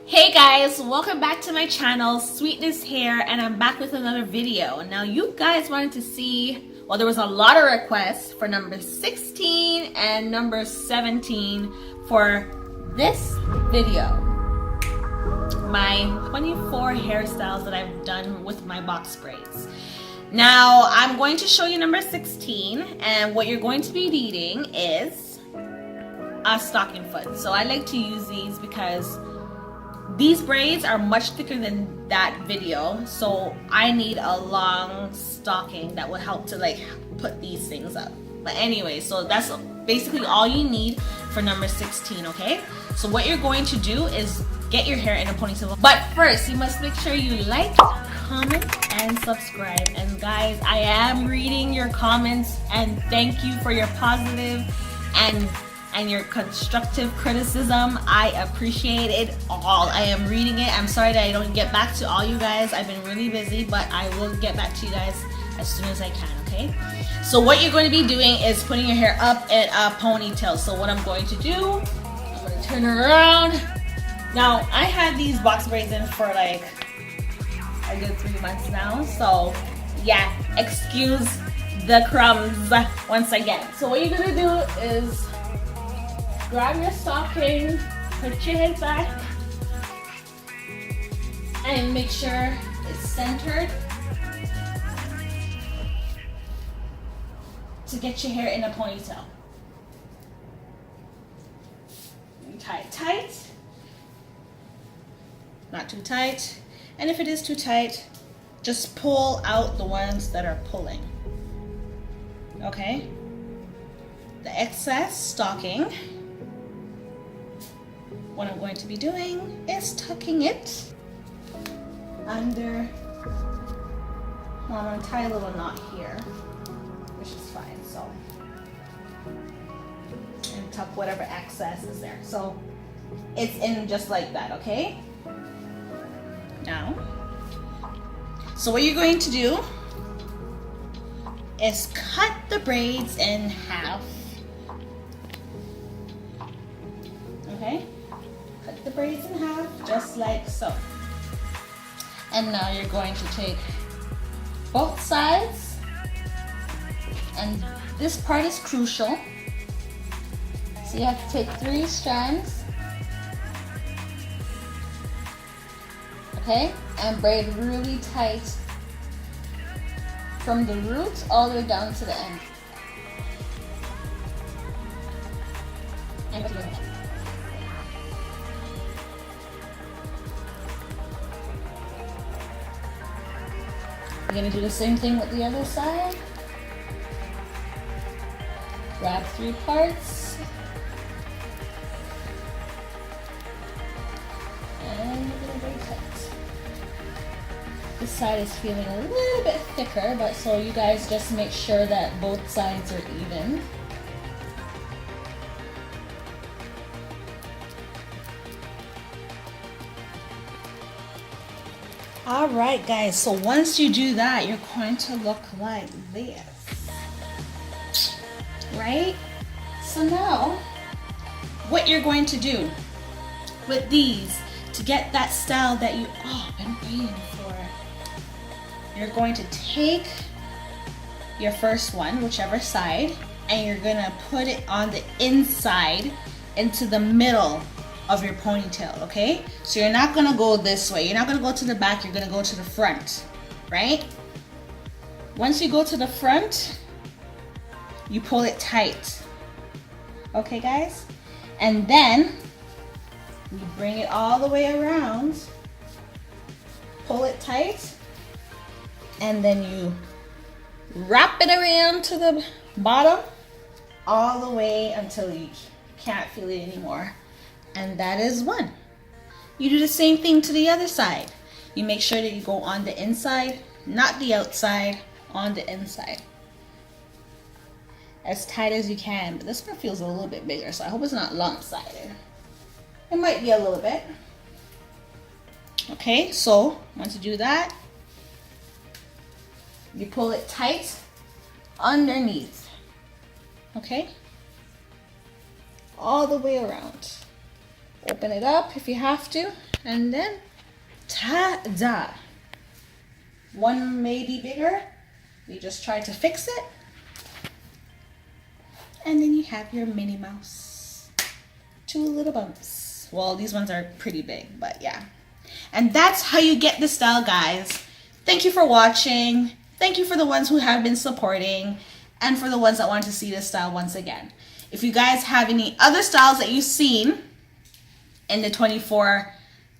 Hey guys, welcome back to my channel, Sweetness Hair, and I'm back with another video. Now you guys wanted to see, well, there was a lot of requests for number 16 and number 17 for this video. My 24 hairstyles that I've done with my box braids. Now I'm going to show you number 16, and what you're going to be needing is a stocking foot. So I like to use these because these braids are much thicker than that video, so I need a long stocking that would help to like put these things up. But anyway, so that's basically all you need for number 16, okay? So what you're going to do is get your hair in a ponytail. But first, you must make sure you like, comment, and subscribe. And guys, I am reading your comments, and thank you for your positive and your constructive criticism. I appreciate it all. I am reading it. I'm sorry that I don't get back to all you guys. I've been really busy, but I will get back to you guys as soon as I can, okay? So what you're going to be doing is putting your hair up in a ponytail. So what I'm going to do, I'm going to turn it around. Now, I had these box braids in for like a good 3 months now. So yeah, excuse the crumbs once again. So what you're going to do is grab your stocking, put your head back, and make sure it's centered to get your hair in a ponytail. You tie it tight, not too tight, and if it is too tight, just pull out the ones that are pulling. Okay? The excess stocking, what I'm going to be doing is tucking it under. Well, I'm going to tie a little knot here, which is fine. So, and tuck whatever excess is there. So it's in just like that, okay? Now, so what you're going to do is cut the braids in half. Okay? Cut the braids in half, just like so. And now you're going to take both sides, and this part is crucial. So you have to take 3 strands, okay, and braid really tight from the root all the way down to the end. You're going to do the same thing with the other side. Grab 3 parts. And you're going to braid tight. This side is feeling a little bit thicker, but so you guys just make sure that both sides are even. All right, guys, so once you do that, you're going to look like this, right? So now, what you're going to do with these to get that style that you all been waiting for, you're going to take your first one, whichever side, and you're gonna put it on the inside into the middle of your ponytail, okay? So you're not gonna go this way. You're not gonna go to the back, you're gonna go to the front, right? Once you go to the front, you pull it tight. Okay, guys? And then you bring it all the way around, pull it tight, and then you wrap it around to the bottom all the way until you can't feel it anymore. And that is one. You do the same thing to the other side. You make sure that you go on the inside, not the outside, on the inside. As tight as you can, but this one feels a little bit bigger, so I hope it's not lopsided. It might be a little bit. Okay, so once you do that, you pull it tight underneath. Okay? All the way around. Open it up if you have to, And then, ta-da! One may be bigger. We just try to fix it. And then you have your Minnie Mouse. 2 little bumps. Well, these ones are pretty big, but yeah. And that's how you get the style, guys. Thank you for watching. Thank you for the ones who have been supporting, and for the ones that want to see this style once again. If you guys have any other styles that you've seen in the 24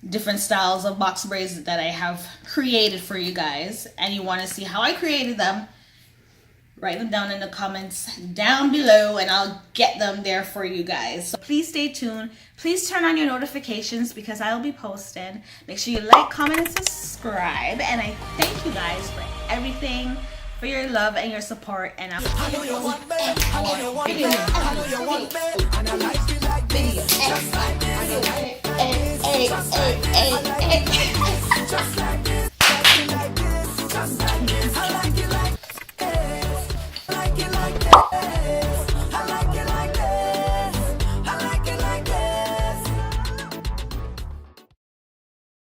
different styles of box braids that I have created for you guys, and you want to see how I created them, write them down in the comments down below and I'll get them there for you guys. So please stay tuned. Please turn on your notifications because I'll be posting. Make sure you like, comment, and subscribe. And I thank you guys for everything, for your love and your support. And I'm video.